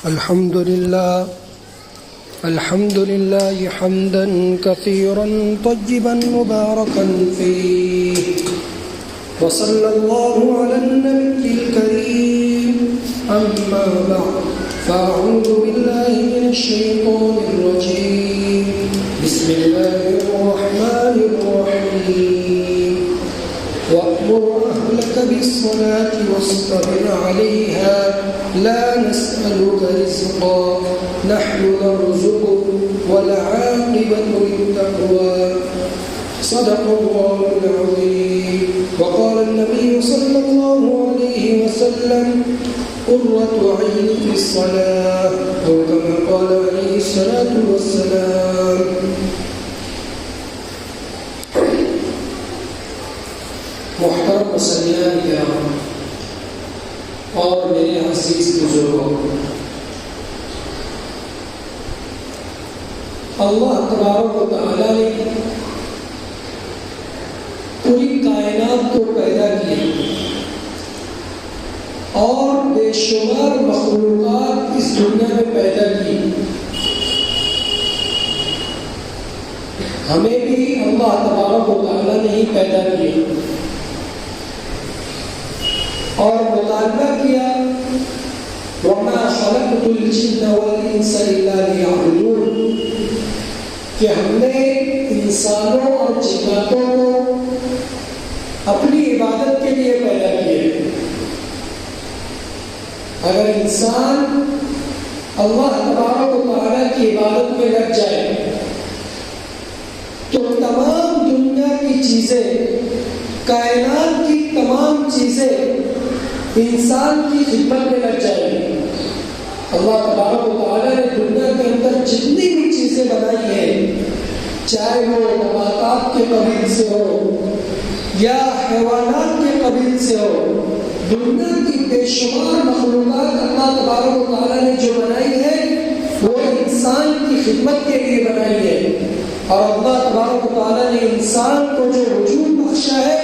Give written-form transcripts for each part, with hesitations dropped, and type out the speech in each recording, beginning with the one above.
الحمد لله حمدا كثيرا طيبا مباركا فيه، وصلى الله على النبي الكريم. أما بعد، فأعوذ بالله من الشيطان الرجيم. بسم الله الرحمن الرحيم. وأمر أهلك بالصلاة واصطبر عليها لا نسألك رزقا نحن نرزقك والعاقبة للتقوى. صدق الله العظيم. وقال النبي صلى الله عليه وسلم: قرة عين في الصلاة، أو كما قال عليه الصلاة والسلام. محترم مسلمان کرام اور میرے عزیز بزرگوں، اللہ تبارک و تعالی نے پوری کائنات کو پیدا کیا اور بے شمار مخلوقات اس دنیا میں پیدا کی. ہمیں بھی اللہ تبارک و تعالی نے ہی پیدا کیا اور مطالبہ کیا: وَمَا خَلَقْتُ الْجِنَّ وَالْإِنسَ إِلَّا لِيَعْبُدُونِ، کہ ہم نے انسانوں اور جناتوں کو اپنی عبادت کے لیے پیدا کیے. اگر انسان اللہ تبارک و تعالیٰ کی عبادت میں لگ جائے تو تمام دنیا کی چیزیں، کائنات کی تمام چیزیں انسان کی خدمت میں لگ جائیں گی. اللہ تبارک و تعالیٰ نے دنیا کے اندر جتنی بھی چیزیں بنائی ہیں، چاہے وہ نباتات کے قبیل سے ہو یا حیوانات کے قبیل سے ہو، دنیا کی بے شمار مخلوقات اللہ تبارک و تعالیٰ نے جو بنائی ہے وہ انسان کی خدمت کے لیے بنائی ہے. اور اللہ تبارک و تعالیٰ نے انسان کو جو وجود بخشا ہے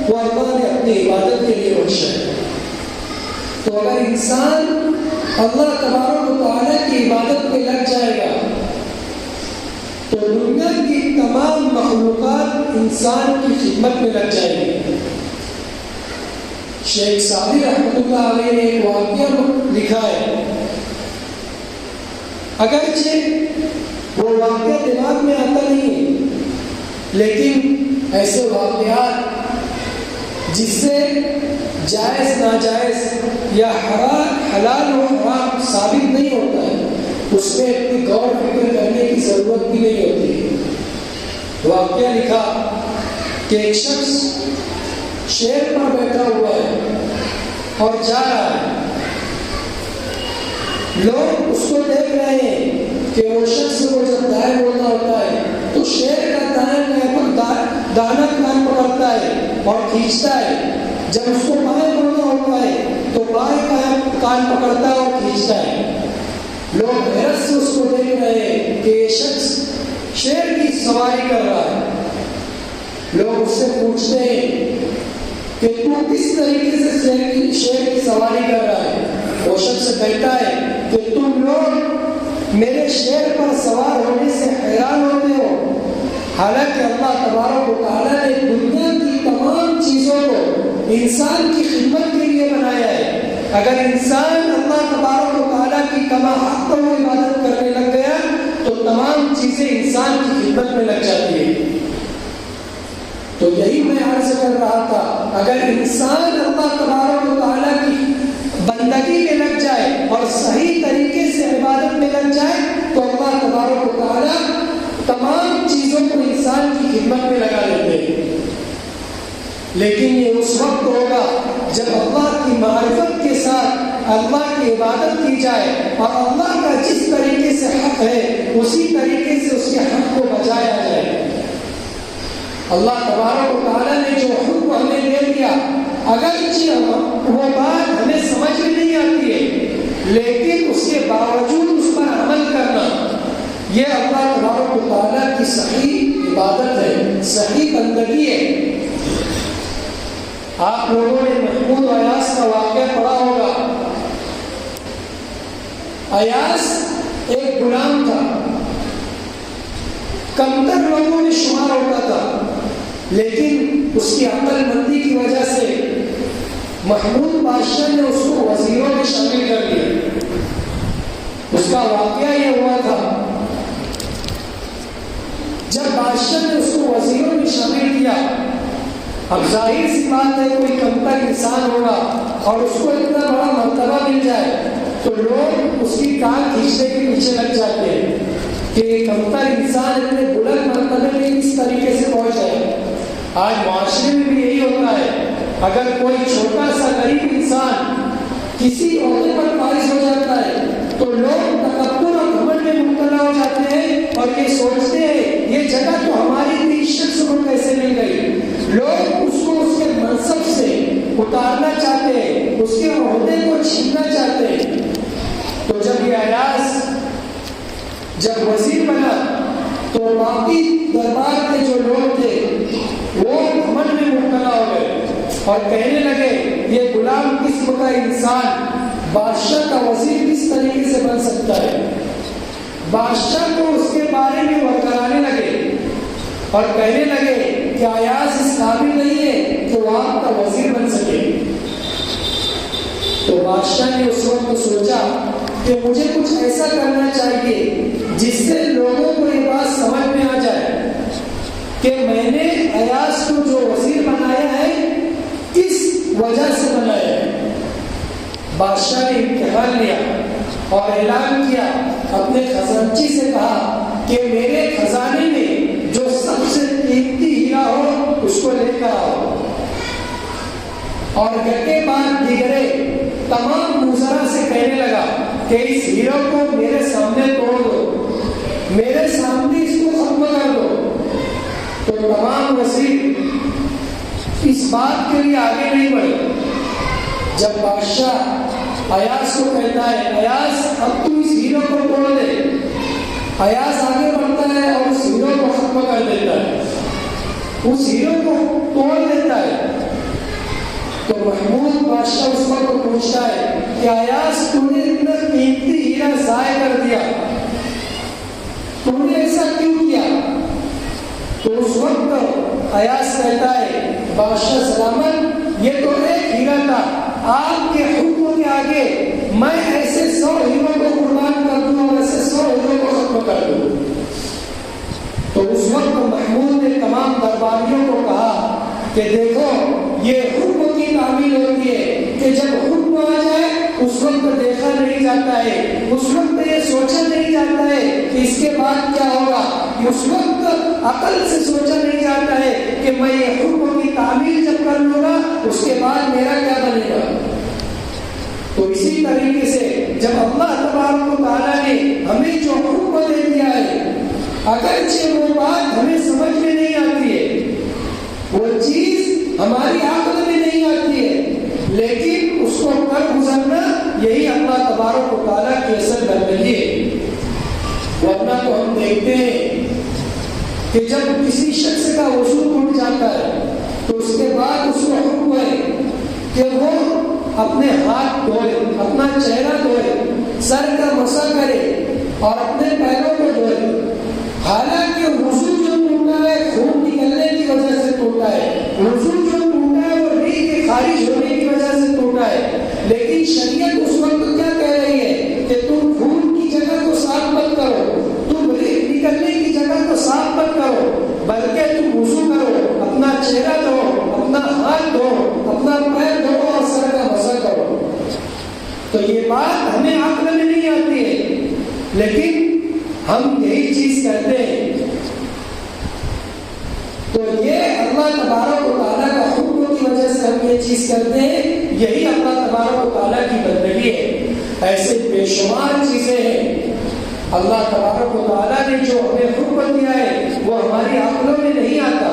وہ اللہ نے اپنی عبادت کے لیے بخشا ہے. تو اگر انسان اللہ تبارک و تعالیٰ کی عبادت میں لگ جائے گا تو دنیا کی تمام مخلوقات انسان کی خدمت میں لگ جائیں گی. شیخ سعدی رحمۃ اللہ علیہ نے ایک واقعہ لکھا ہے. اگرچہ وہ واقعہ دماغ میں آتا نہیں ہے، لیکن ایسے واقعات جس سے جائز ناجائز یا حلال و حرام ثابت نہیں ہوتا ہے، اس میں اتنی غور فکر کرنے کی ضرورت بھی نہیں ہوتی. واقعہ لکھا کہ ایک شخص شیر پر بیٹھا ہوا ہے اور جا رہا ہے. لوگ اس کو دیکھ رہے ہیں کہ وہ شخص کو جب دائیں بولنا ہوتا ہے تو شیر کا دانا کان پکڑتا ہے اور کھینچتا ہے، جب اس کو بائیں بولنا ہوتا ہے تو بائیں کان پکڑتا ہے اور کھینچتا ہے. لوگ حیرت سے اس کو دیکھ رہے ہیں کہ یہ شخص شیر کی سواری کر رہا ہے. لوگ اس سے پوچھتے ہیں کہ تو کس طریقے سے شیر کی سواری کر رہا ہے؟ وہ شخص کہتا ہے کہ تم لوگ میرے شیر پر سوار ہونے سے حیران ہوتے ہو، حالانکہ اللہ تبارک و تعالیٰ نے دنیا کی تمام چیزوں کو انسان کی خدمت کے لیے بنایا ہے. اگر انسان اللہ تبارک و تعالیٰ کی کما حق پر عبادت کرنے لگ گیا تو تمام چیزیں انسان کی خدمت میں لگ جاتی ہیں. تو یہی میں عرض کر رہا تھا، اگر انسان اللہ تبارک و تعالیٰ کی بندگی میں لگ جائے اور صحیح طریقے سے عبادت میں لگ جائے تو اللہ تبارک و تعالیٰ تمام چیزوں کو انسان کی خدمت میں لگا لیتے ہیں. لیکن یہ اس وقت ہوگا جب اللہ کی معرفت کے ساتھ اللہ کی عبادت کی جائے اور اللہ کا جس طریقے سے حق ہے اسی طریقے سے اس کے حق کو بجایا جائے. اللہ تبارک و تعالیٰ نے جو حکم ہمیں دے دیا، اگرچہ وہ بات ہمیں سمجھ میں نہیں آتی ہے، لیکن اس کے باوجود اس پر عمل کرنا، یہ اللہ تبارک و تعالیٰ کی صحیح عبادت ہے، صحیح بندگی ہے. آپ لوگوں نے محمود ایاز کا واقعہ پڑھا ہوگا. ایاس ایک غلام تھا، کمتر لوگوں میں شمار ہوتا تھا، لیکن اس کی عقل مندی کی وجہ سے محمود بادشاہ نے اس کو وزیروں میں شامل کر دیا۔ اس کا واقعہ یہ ہوا تھا، جب بادشاہ نے اس کو وزیروں میں شامل کیا، اب ظاہر سی بات ہے کوئی کمتر انسان ہوگا اور اس کو اتنا بڑا مرتبہ مل جائے تو لوگ اس کی کان کھینچنے کے پیچھے لگ جاتے ہیں کہ کمتر انسان اتنے بلند مرتبے میں کس طریقے سے پہنچ جائے۔ آج معاشرے میں بھی یہی ہوتا ہے، اگر کوئی چھوٹا سا غریب انسان کسی عہدے پر فائز ہو جاتا ہے تو لوگ تکبر اور گھمنڈ میں مبتلا ہو جاتے ہیں اور یہ سوچتے ہیں یہ جگہ تو ہماری تھی، اس شخص کو کیسے مل گئی۔ لوگ اس کو اس کے منصب سے اتارنا چاہتے ہیں، اس کے عہدے کو چھیننا چاہتے ہیں۔ تو جب یہ ایاس جب وزیر بنا تو باقی دربار کے جو لوگ تھے وہ گھمنڈ میں مبتلا ہو گئے اور کہنے لگے یہ غلام قسم کا انسان بادشاہ کا وزیر کس طریقے سے بن سکتا ہے۔ بادشاہ کو اس کے بارے میں ورکرانے لگے اور کہنے لگے کہ ایاس اس قابل نہیں ہے کہ وہ آپ کا وزیر بن سکے۔ تو بادشاہ نے اس وقت سوچا کہ مجھے کچھ ایسا کرنا چاہیے جس سے لوگوں کو یہ بات سمجھ میں آ جائے کہ میں نے ایاس کو جو وزیر بنایا ہے کس وجہ سے بنایا ہے۔ بادشاہ نے امتحان لیا اور اعلان کیا، اپنے خزانچی سے کہا کہ میرے خزانے میں جو سب سے قیمتی ہیرا ہو اس کو لے کر آؤ، اور یکے بعد دیگرے تمام وزراء سے کہنے لگا کہ اس ہیرو کو میرے سامنے توڑ دو، میرے سامنے اس کو ختم کر دو۔ تو تمام وزیر اس بات کے لیے آگے نہیں بڑھے۔ جب بادشاہ ایاس کو کہتا ہے ایاس اب تو اس ہیرو کو توڑ دے، ایاس آگے بڑھتا ہے اور اس ہیرو کو ختم کر دیتا ہے، اس ہیرو کو توڑ دیتا ہے۔ تو محمود بادشاہ اس وقت پوچھتا ہے کہ ایاس تو نے اتنا قیمتی ہیرا ضائع کر دیا، تو نے ایسا کیوں کیا؟ تو اس وقت ایاس کہتا ہے بادشاہ سلامت یہ تو ایک ہیرا تھا، آپ کے حکم کے آگے میں ایسے 100 ہیروں کو قربان کر دوں اور ایسے 100 ہیروں کو ختم کر دوں۔ تو اس وقت محمود نے تمام درباریوں کو کہا کہ دیکھو یہ حکم کی تعمیل ہوتی ہے کہ جب حکم آ جائے اس وقت دیکھا نہیں جاتا ہے، اس وقت یہ سوچا نہیں جاتا ہے کہ اس کے بعد کیا ہوگا، اس وقت عقل سے سوچا نہیں جاتا ہے کہ میں یہ حکم کی تعمیل جب کر لوں گا اس کے بعد میرا کیا بنے گا۔ تو اسی طریقے سے جب اللہ تبارک و تعالیٰ نے ہمیں جو حکم دے دیا ہے، اگرچہ وہ بات ہمیں سمجھ میں نہیں آتی ہے، وہ چیز ہماری عقل میں نہیں آتی ہے، لیکن اس کو کر گزرنا یہی اللہ تبارک و تعالیٰ کی اصل بندگی ہے۔ ورنہ تو ہم دیکھتے ہیں کہ جب کسی شخص کا وضو ٹوٹ جاتا ہے تو اس کے بعد اس کو حکم ہے کہ وہ اپنے ہاتھ دھوئے، اپنا چہرہ دھوئے، سر کا مسح کرے اور اپنے پیروں کو دھوئے، حالانکہ وضو جو ٹوٹا ہے خون نکلنے کی وجہ سے ٹوٹا ہے، وضو جو ٹوٹا ہے وہ ریح کے خارج ہونے کی وجہ سے ٹوٹا ہے، لیکن شریعت اس وقت کیا کہہ رہی ہے کہ تم خون کی جگہ کو صاف مت کرو، تم ریح نکلنے کی جگہ کو صاف مت کرو، بلکہ تم وضو کرو، اپنا چہرہ دھو، اپنا ہاتھ دھو، اپنا پیر دھو اور سر کا مسح کرو۔ تو یہ بات ہمیں عقل میں نہیں آتی ہے، لیکن ہم یہی چیز کرتے ہیں۔ تو یہ اللہ تبارک و تعالیٰ کا حکم کی وجہ سے ہم یہ چیز کرتے ہیں، یہی اللہ تبارک و تعالیٰ کی بندگی ہے۔ ایسے بے شمار چیزیں ہیں اللہ تبارک و تعالیٰ نے جو ہمیں حکم دیا ہے وہ ہماری عقلوں میں نہیں آتا،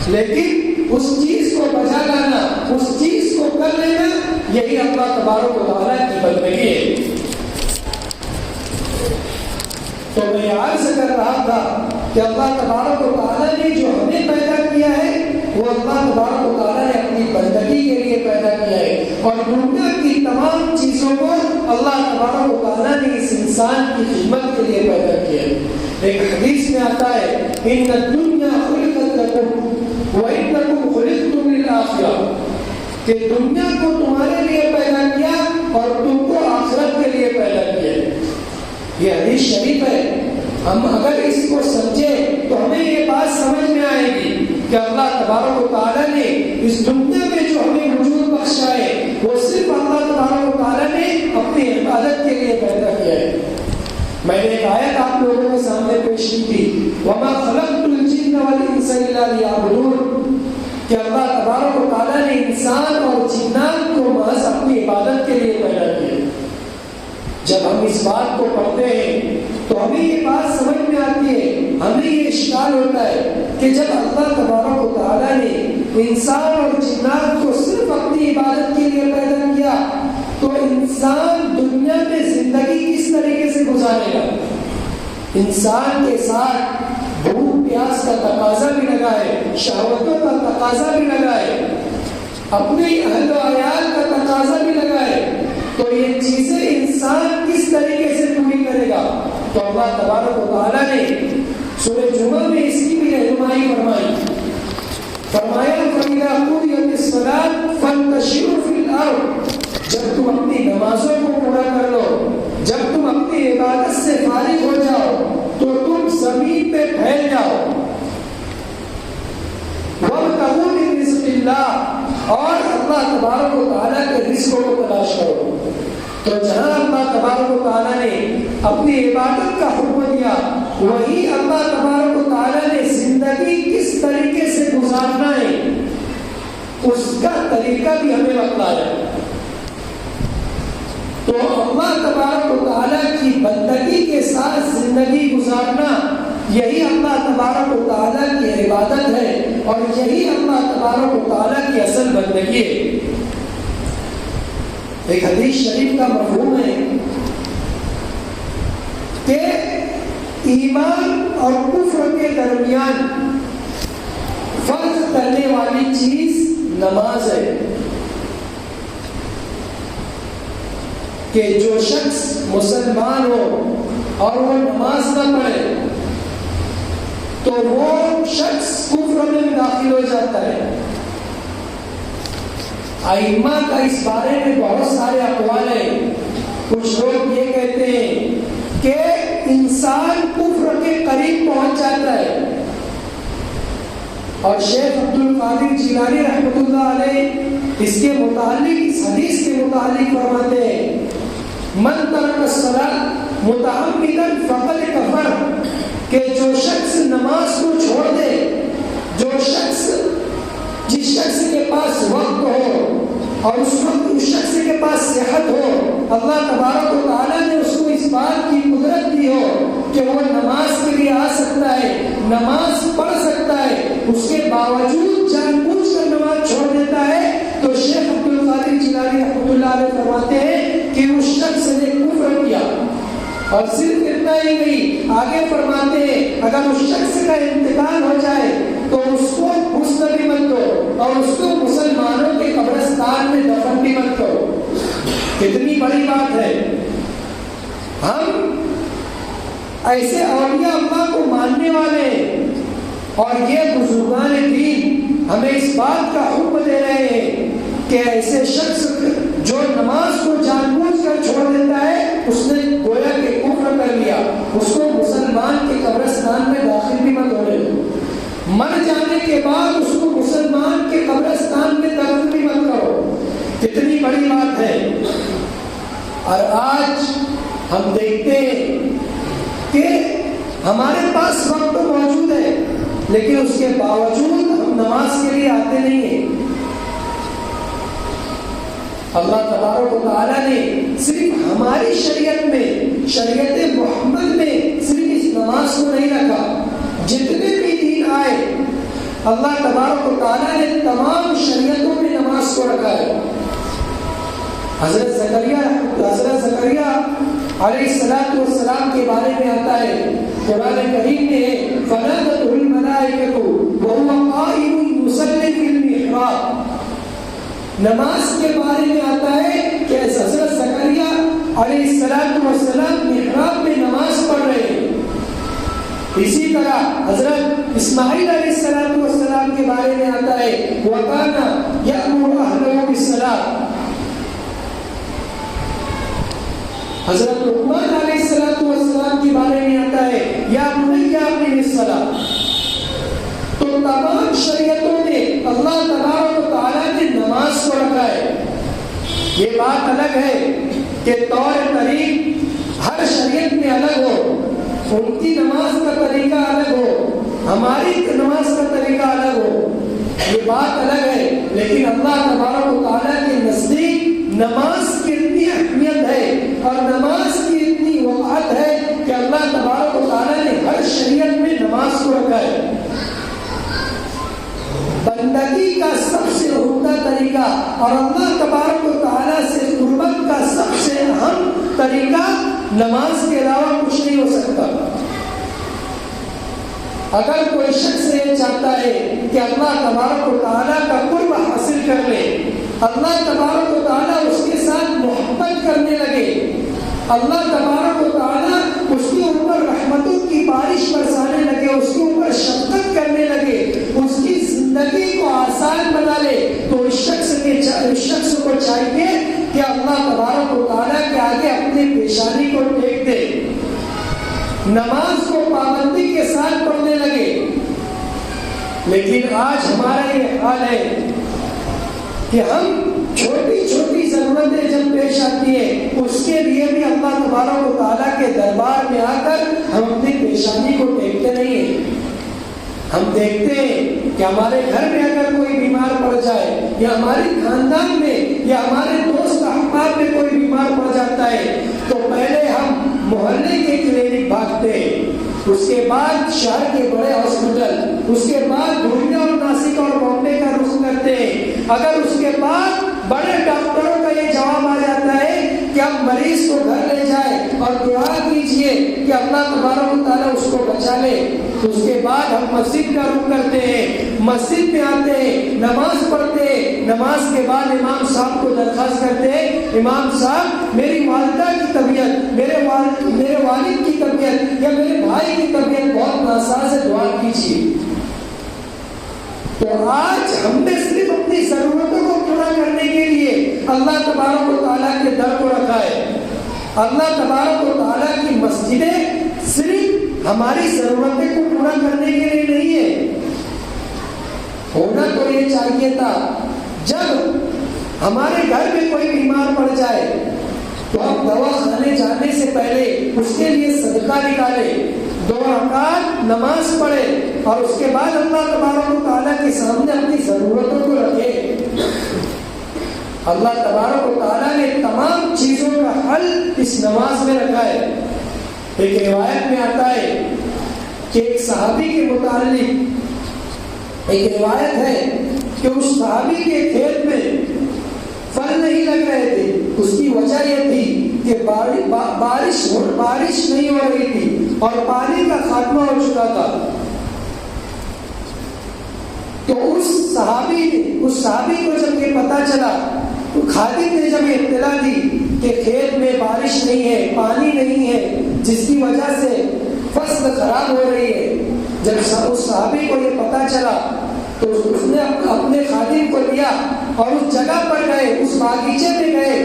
لیکن اس چیز کو بجا لانا، اس چیز کو کر لینا یہی اللہ تبارک و تعالیٰ کی بندگی ہے۔ تو میں عرض کر رہا تھا کہ اللہ تبارک و تعالیٰ نے جو ہمیں پیدا کیا ہے وہ اللہ تبارک و تعالیٰ نے اپنی بندگی کے لیے پیدا کیا ہے، اور دنیا کی تمام چیزوں کو اللہ تبارک و تعالیٰ نے اس انسان کی خدمت کے لیے پیدا کیا. ایک حدیث میں آتا ہے ان الدنیا خلقت لکم وانکم خلقتم للآخرہ، کہ دنیا کو تمہارے لیے پیدا کیا اور تم کو آخرت کے لیے پیدا کیا. یہ حدیث شریف ہے. ہم اگر اس کو سمجھیں تو ہمیں یہ بات سمجھ میں آئے گی کہ اللہ تبارک و تعالیٰ نے اس دنیا میں جو ہمیں وجود بخشا ہے وہ صرف اللہ تبارک و تعالیٰ نے اپنی عبادت کے لیے پیدا کیا ہے. میں نے ایک آیت آپ لوگوں کے سامنے پیش کی تھی وَمَا خَلَقْتُ الْجِنَّ وَالْإِنسَ إِلَّا لِيَعْبُدُونَ، کہ اللہ تبارک و تعالیٰ نے انسان اور جنات کو محض اپنی عبادت کے لیے پیدا کیا. جب ہم اس بات کو پڑھتے ہیں تو ہمیں یہ بات سمجھ میں آتی ہے، ہمیں یہ اشکال ہوتا ہے کہ جب اللہ تبارک و تعالیٰ نے انسان اور جنات کو صرف اپنی عبادت کے لیے پیدا کیا تو انسان دنیا میں زندگی کس طریقے سے گزارے گا؟ انسان کے ساتھ بھوک پیاس کا تقاضا بھی لگا ہے، شہوتوں کا تقاضا بھی لگا ہے، اپنی اہل و عیال کا تقاضا بھی لگا ہے. تو یہ چیزیں انسان کس طریقے سے پوری کرے گا؟ تو اللہ تبارک و تعالیٰ نے سورہ جمعہ میں اس کی بھی رہنمائی فرمائی. فرمایا فَإِذَا قُضِيَتِ الصَّلَاةُ فَانتَشِرُوا فِي الْأَرْضِ، جب تم اپنی نمازوں کو پورا کر لو، جب تم اپنی عبادت سے فارغ ہو جاؤ تو تم زمین پہ پھیل جاؤ. وَابْتَغُوا مِن رِزْقِ اللَّهِ، اور اللہ تبارک و تعالیٰ کے رزق کو تلاش کرو. تو جہاں اللہ تبارک و تعالیٰ نے اپنی عبادت کا حکم دیا وہی اللہ تبارک و تعالیٰ نے زندگی کس طریقے سے گزارنا ہے اس کا طریقہ بھی ہمیں بتلایا. تو اللہ تبارک و تعالیٰ کی بندگی کے ساتھ زندگی گزارنا یہی اللہ تبارک و تعالیٰ کی عبادت ہے اور یہی اللہ تبارک و تعالیٰ کی اصل بندگی ہے. ایک حدیث شریف کا مفہوم ہے کہ ایمان اور کفر کے درمیان فرق کرنے والی چیز نماز ہے. کہ جو شخص مسلمان ہو اور وہ نماز نہ پڑھے تو وہ شخص کفر میں داخل ہو جاتا ہے. ائمہ کا اس بارے میں بہت سارے اقوال ہیں. کچھ لوگ یہ کہتے ہیں کہ انسان کفر کے قریب پہنچ جاتا ہے اور شیخ عبد القادر جیلانی رحمۃ اللہ علیہ اس کے متعلق اس حدیث کے متعلق فرماتے ہیں من ترک الصلاۃ متعمدا فقد کفر، کہ جو شخص نماز کو چھوڑ دے، جس شخص کے پاس وقت ہو اور اس وقت اس شخص کے پاس صحت ہو، اللہ تبارک و تعالیٰ نے اس کو اس بات کی قدرت دی ہو کہ وہ نماز کے لیے آ سکتا ہے، نماز پڑھ سکتا ہے، اس کے باوجود جان بوجھ کر نماز چھوڑ دیتا ہے، تو شیخ عبد القادر جیلانی رحمۃ اللہ علیہ فرماتے ہیں کہ اس شخص نے کفر کیا. اور صرف اتنا ہی نہیں، آگے فرماتے ہیں اگر اس شخص کا انتقال ہو جائے تو اس کو غسل بھی مت دو اور اس کو مسلمانوں کے قبرستان میں دفن بھی مت کرو. کتنی بڑی بات ہے. ہم ایسے اولیاء اللہ کو ماننے والے ہیں اور یہ بزرگان دین ہمیں اس بات کا حکم دے رہے ہیں کہ ایسے شخص جو نماز کو جان بوجھ کر چھوڑ دیتا ہے اس نے گویا کہ کفر کر لیا، اس کو مسلمان کے قبرستان میں داخل بھی مت ہونے دو. مر جانے کے بعد اس کو مسلمان کے قبرستان میں دفن بھی مت کرو. کتنی بڑی بات ہے. اور آج ہم دیکھتے ہیں کہ ہمارے پاس وقت تو موجود ہے لیکن اس کے باوجود ہم نماز کے لیے آتے نہیں ہیں. اللہ تبارک و تعالیٰ نے صرف ہماری شریعت میں، شریعت محمد میں صرف اس نماز کو نہیں رکھا، جتنے بھی دین آئے اللہ تبارک و تعالیٰ نے تمام شریعتوں میں نماز کو رکھا ہے. حضرت زکریا علیہ السلام کے بارے میں آتا ہے قرآن کریم میں فنادته الملائکۃ وهو قائم يصلي في المحراب. نماز کے بارے میں آتا ہے کہ حضرت زکریا اسماعیل علیہ السلام کے بارے میں آتا ہے وَكَانَ يَأْمُرُ أَهْلَهُ بِالصَّلَاةِ. حضرت لقمان علیہ السلام کے بارے میں آتا ہے یا بنی اقم الصلاۃ. تو تمام شریعتوں میں اللہ تبارک و تعالیٰ نے نماز کو رکھا ہے. یہ بات الگ ہے کہ طور طریق ہر شریعت میں الگ ہو، ان کی نماز کا طریقہ الگ ہو، ہماری نماز کا طریقہ الگ ہو، یہ بات الگ ہے. لیکن اللہ تبارک و تعالیٰ کے نزدیک نماز کی اتنی اہمیت ہے اور نماز کی اتنی وقعت ہے کہ اللہ تبارک و تعالیٰ نے ہر شریعت میں نماز کو رکھا ہے. بندگی کا سب سے عمدہ طریقہ اور اللہ تبارک و تعالیٰ سے قربت کا سب سے اہم طریقہ نماز کے علاوہ کچھ نہیں ہو سکتا. اگر کوئی شخص یہ چاہتا ہے کہ اللہ تبارک و تعالیٰ کا قرب حاصل کر لے، اللہ تبارک و تعالیٰ اس کے ساتھ محبت کرنے لگے، اللہ تبارک و تعالیٰ اس کے اوپر رحمتوں کی بارش برسانے لگے، اس کے اوپر شفقت کرنے لگے، اس کی زندگی کو آسان بنا لے، تو اس شخص کو چاہیے کہ اللہ تبارک و تعالیٰ کے آگے اپنی پیشانی کو ٹیک دے، نماز کو پابندی کے ساتھ پڑھنے لگے. لیکن آج ہمارا یہ حال ہے کہ ہم چھوٹی چھوٹی ضرورتیں جب پیش آتی ہیں اس کے لیے بھی اللہ تبارک و تعالیٰ کے دربار میں آ کر ہم اپنی پیشانی کو ٹیکتے نہیں ہیں. ہم دیکھتے ہیں کہ ہمارے گھر میں اگر کوئی بیمار پڑ جائے یا ہمارے خاندان میں یا ہمارے دوست احباب میں کوئی بیمار پڑ جاتا ہے تو پہلے ہم محلے کے کلینک بھاگتے ہیں، اس کے بعد شہر کے بڑے ہاسپٹل، اس کے بعد دھوبیا اور ناسک اور بامبے کا رخ کرتے ہیں. اگر اس کے بعد بڑے ڈاکٹروں کا یہ جواب آ جاتا ہے کہ آپ مریض کو گھر لے جائیں اور دعا کیجئے کہ اللہ تبارک و تعالیٰ اس کو بچا لے، تو اس کے بعد ہم مسجد کا رخ کرتے ہیں، مسجد میں آتے ہیں، نماز پڑھتے ہیں. نماز کے بعد امام صاحب کو درخواست کرتے ہیں امام صاحب میری والدہ کی طبیعت، میرے والد کی طبیعت یا میرے بھائی کی طبیعت بہت ناساز ہے، دعا کیجیے. تو آج ہم نے صرف اپنی ضرورتوں کو پورا کرنے کے لیے اللہ تبارک و تعالیٰ کے در کو رکھا ہے. اللہ تبارک و تعالیٰ کی مسجدیں صرف ہماری ضرورتیں کو پورا کرنے کے لیے نہیں ہے. ہونا تو یہ چاہیے تھا جب ہمارے گھر میں کوئی بیمار پڑ جائے تو ہم دوا خانے جانے سے پہلے اس کے لیے صدقہ نکالے، 2 رکعت نماز پڑھے اور اس کے بعد اللہ تبارک و تعالیٰ کے سامنے اپنی ضرورتوں کو رکھے. اللہ تبارک و تعالیٰ نے تمام چیزوں کا حل اس نماز میں رکھا ہے. ایک روایت میں آتا ہے کہ ایک صحابی کے متعلق ایک روایت ہے کہ اس صحابی کے کھیت میں پھل نہیں لگ رہے تھے. اس کی وجہ یہ تھی کہ بارش نہیں ہو رہی تھی اور پانی کا خاتمہ ہو چکا تھا. تو اس صحابی کو جب یہ پتا چلا تو خادم نے جب یہ اطلاع دی کہ کھیت میں بارش نہیں ہے، پانی نہیں ہے، جس کی وجہ سے فصل خراب ہو رہی ہے، جب اس صحابی کو یہ پتا چلا تو اس نے اپنے خادم کو لیا اور اس جگہ پر گئے، اس باغیچے میں گئے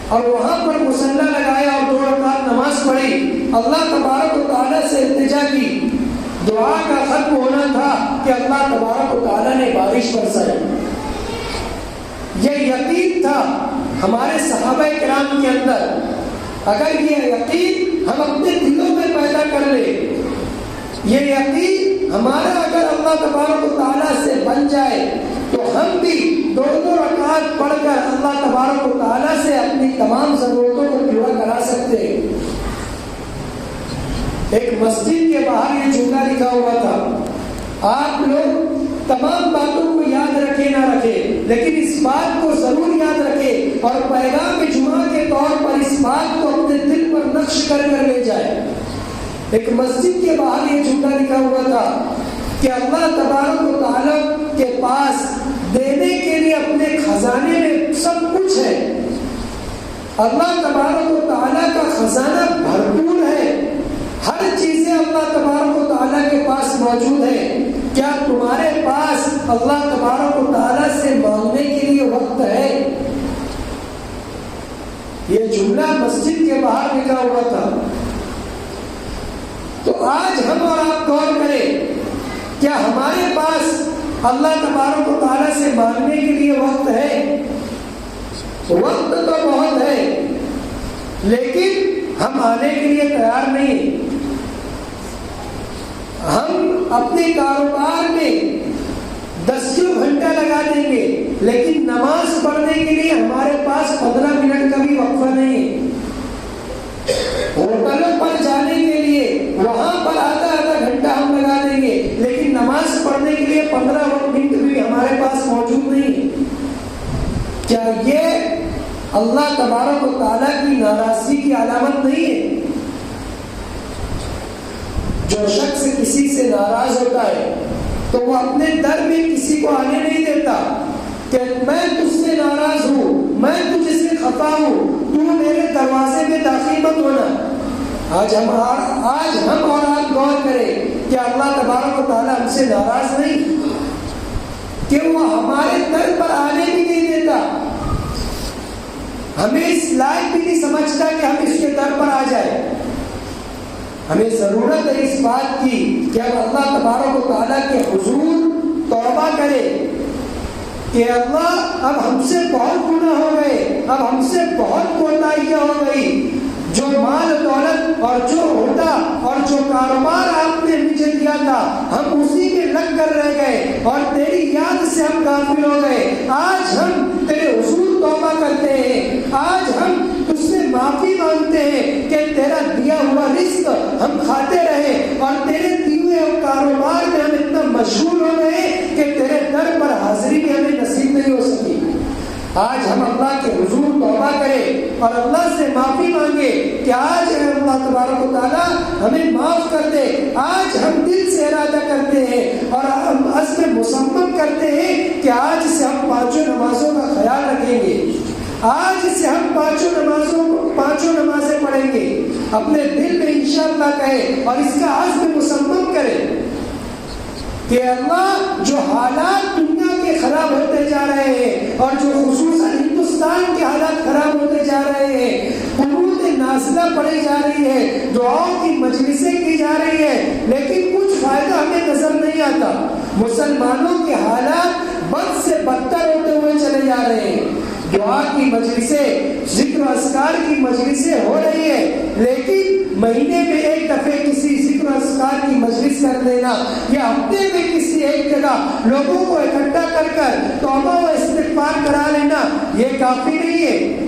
اور وہاں پر مصلی لگایا اور 2 رکعت نماز پڑھی. اللہ تبارک و تعالیٰ سے التجا کی. دعا کا ختم ہونا تھا کہ اللہ تبارک و تعالیٰ نے بارش برسائی. یہ یقین تھا ہمارے صحابہ کرام کے اندر. اگر یہ یقین ہم اپنے دلوں میں پیدا کر لیں، یہ یقین ہمارا اگر اللہ تبارک و تعالیٰ سے بن جائے تو ہم بھی 2 رکعت پڑھ کر اللہ تبارک و تعالیٰ سے اپنی تمام ضرورتوں کو پورا کرا سکتے ہیں. ایک مسجد کے باہر یہ جملہ لکھا ہوا تھا، آپ لوگ تمام باتوں کو یاد رکھے نہ رکھے لیکن اس بات کو ضرور یاد رکھے اور پیغام جمعہ کے طور پر اس بات کو اپنے دل پر نقش کر لے جائے. ایک مسجد کے باہر یہ جملہ لکھا ہوا تھا کہ اللہ تبارک و تعالیٰ کے پاس دینے کے لیے اپنے خزانے میں سب کچھ ہے. اللہ تبارک و تعالیٰ کا خزانہ بھرپور ہے، ہر چیزیں اللہ تبارک و تعالیٰ تعالیٰ کے پاس موجود ہے، کیا تمہارے پاس اللہ تبارک و تعالیٰ سے مانگنے کے لیے وقت ہے؟ یہ جملہ مسجد کے باہر لکھا ہوا تھا۔ تو آج ہم اور آپ غور کریں، کیا ہمارے پاس اللہ تبارک و تعالیٰ سے مانگنے کے لیے وقت ہے؟ وقت تو بہت ہے، لیکن ہم آنے کے لیے تیار نہیں۔ ہم اپنے کاروبار میں 10 گھنٹہ لگا دیں گے، لیکن نماز پڑھنے کے لیے ہمارے پاس 15 منٹ کا بھی وقفہ نہیں۔ ہوٹلوں پر جانے کے لیے وہاں پر آدھا گھنٹہ ہم لگا دیں گے، لیکن نماز پڑھنے کے لیے 15 منٹ بھی ہمارے پاس موجود نہیں۔ کیا یہ اللہ تبارک و تعالیٰ کی ناراضگی کی علامت نہیں ہے؟ جو شخص کسی سے ناراض ہوتا ہے تو وہ اپنے در میں کسی کو آنے نہیں دیتا کہ میں تجھ سے ناراض ہوں، میں تجھ سے خفا ہوں، تو میرے دروازے میں داخل مت ہونا۔ آج ہم اور آپ غور کریں کہ اللہ تبارک و تعالیٰ ہم سے ناراض نہیں، کہ وہ ہمارے در پر آنے بھی نہیں دیتا، ہمیں اس لائق بھی نہیں سمجھتا کہ ہم اس کے در پر آ جائیں۔ ہمیں ضرورت ہے اس بات کی کہ اب اللہ تبارک و تعالیٰ کے حضور توبہ کرے کہ اللہ اب ہم سے بہت گناہ ہو گئے، اب ہم سے بہت کوتاہیاں ہو گئی، جو مال دولت اور جو عہدہ اور جو کاروبار آپ نے مجھے دیا تھا ہم اسی میں لگ کر رہ گئے اور تیری یاد سے ہم غافل ہو گئے۔ آج ہم تیرے حضور توبہ کرتے ہیں، آج ہم تجھ سے معافی مانگتے ہیں کہ تیرا دیا ہوا رزق ہم کھاتے رہے اور تیرے دیے ہوئے کاروبار میں ہم اتنا مشغول ہو گئے کہ تیرے در پر حاضری بھی ہمیں نصیب نہیں ہو سکی۔ آج ہم اللہ کے حضور توبہ کریں اور اللہ سے معافی مانگے کہ آج اللہ تبارک و تعالیٰ ہمیں معاف کر دے۔ آج ہم دل سے ارادہ کرتے ہیں اور ہم عزم مصمم کرتے ہیں کہ آج سے ہم 5 نمازوں کا خیال رکھیں گے، آج سے ہم 5 نمازیں پڑھیں گے۔ اپنے دل میں انشاءاللہ کہیں اور اس کا عزم مصمم کریں کہ اللہ جو حالات دنیا کے خراب ہوتے جا رہے ہیں اور جو خصوصاً ہندوستان کے حالات خراب ہوتے جا رہے ہیں، قنوت نازلہ پڑھی جا رہی ہے، دعاؤں کی مجلسیں کی جا رہی ہے، لیکن کچھ فائدہ ہمیں نظر نہیں آتا۔ مسلمانوں کے حالات بد سے بدتر ہوتے ہوئے چلے جا رہے ہیں۔ دعا کی مجلسیں، ذکر و اذکار کی مجلسیں ہو رہی ہے، لیکن مہینے میں ایک دفعہ کسی ذکر و اذکار کی مجلس کر دینا یا ہفتے میں کسی ایک جگہ لوگوں کو اکٹھا کر کر توبہ و استغفار کرا لینا یہ کافی نہیں ہے۔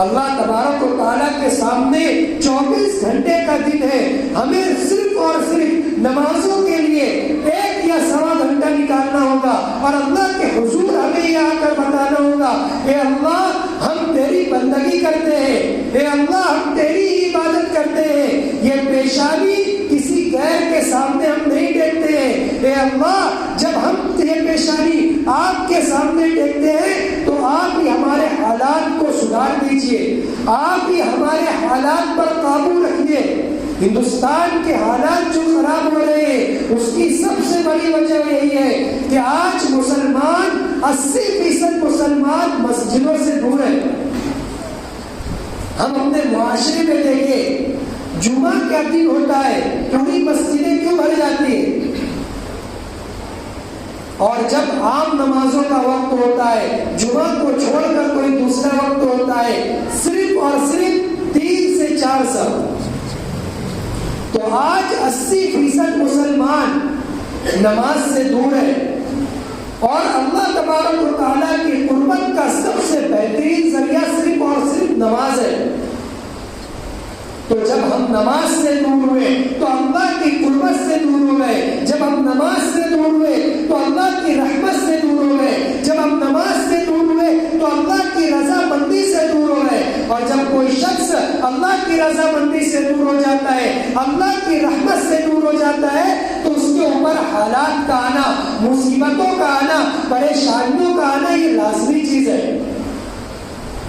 اللہ تبارک و تعالیٰ کے سامنے 24 گھنٹے کا دن ہے، ہمیں صرف اور صرف نمازوں کے لیے 1 یا 1.25 گھنٹہ نکالنا ہوگا اور اللہ کے حضور ہمیں یہ آ کر بتانا ہوگا، اے اللہ ہم تیری بندگی کرتے ہیں، اے اللہ ہم تیری عبادت کرتے ہیں، یہ پیشانی کسی غیر کے سامنے ہم نہیں ٹیکتے ہیں، اے اللہ جب ہم یہ پیشانی آپ کے سامنے ٹیکتے ہیں تو آپ ہی ہمارے حالات کو سدھار دیجئے، آپ ہی ہمارے حالات پر قابو رکھیے۔ ہندوستان کے حالات جو خراب ہو رہے ہیں اس کی سب سے بڑی وجہ یہی ہے کہ آج مسلمان 80% مسلمان مسجدوں سے دور ہیں۔ ہم اپنے معاشرے میں دیکھیں، جمعہ کا دن ہوتا ہے پوری مسجدیں کیوں بھر جاتی ہیں، اور جب عام نمازوں کا وقت ہوتا ہے جمعہ کو چھوڑ کر کوئی دوسرا وقت ہوتا ہے صرف اور صرف 3 سے 4 صف۔ تو آج 80% مسلمان نماز سے دور ہے اور اللہ تبارک و تعالیٰ کی قربت کا سب سے بہترین ذریعہ صرف اور صرف نماز ہے۔ تو جب ہم نماز سے دور ہوئے تو اللہ کی قربت سے دور ہو گئے، جب ہم نماز سے دور ہوئے تو اللہ کی رحمت سے دور ہو گئے، جب ہم نماز سے دور ہوئے تو اللہ کی رضا مندی سے دور ہو گئے، اور جب کوئی شخص اللہ کی رضا مندی سے دور ہو جاتا ہے، اللہ کی رحمت سے دور ہو جاتا ہے، تو اس کے اوپر حالات کا آنا، مصیبتوں کا آنا، پریشانیوں کا آنا یہ لازمی چیز ہے۔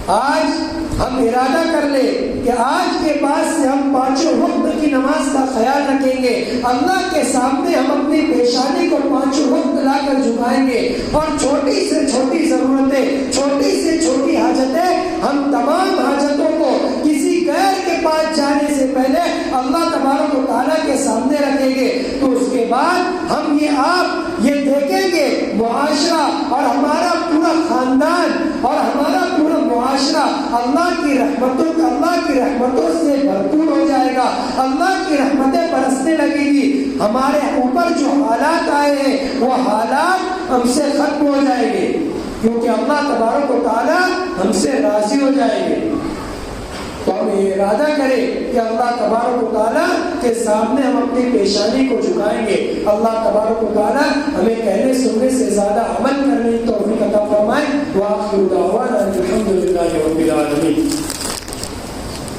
آج ہم ارادہ کر لیں کہ آج کے بعد سے ہم پانچوں وقت کی نماز کا خیال رکھیں گے، اللہ کے سامنے ہم اپنی پیشانی کو پانچوں وقت لا کر جھکائیں گے، اور چھوٹی سے چھوٹی ضرورتیں، چھوٹی سے چھوٹی حاجتیں، ہم تمام حاجتوں کو کسی غیر کے پاس جانے سے پہلے اللہ تبارک و تعالیٰ کے سامنے رکھیں گے۔ تو اس کے بعد ہم یہ دیکھیں گے معاشرہ اور ہمارا پورا خاندان اور ہمارا پورا معاشرہ اللہ کی رحمتوں سے بھرپور ہو جائے گا، اللہ کی رحمتیں برسنے لگے گی، ہمارے اوپر جو حالات آئے ہیں وہ حالات ہم سے ختم ہو جائیں گے، کیونکہ اللہ تبارک و تعالیٰ ہم سے راضی ہو جائیں گے۔ تو ہم یہ ارادہ کریں کہ اللہ تبارک و تعالیٰ کے سامنے ہم اپنی پیشانی کو جھکائیں گے۔ اللہ تبارک و تعالیٰ ہمیں کہنے سننے سے زیادہ عمل کرنے کی توفیق عطا فرمائے۔ وآخر دعوانا الحمد للہ رب العالمین۔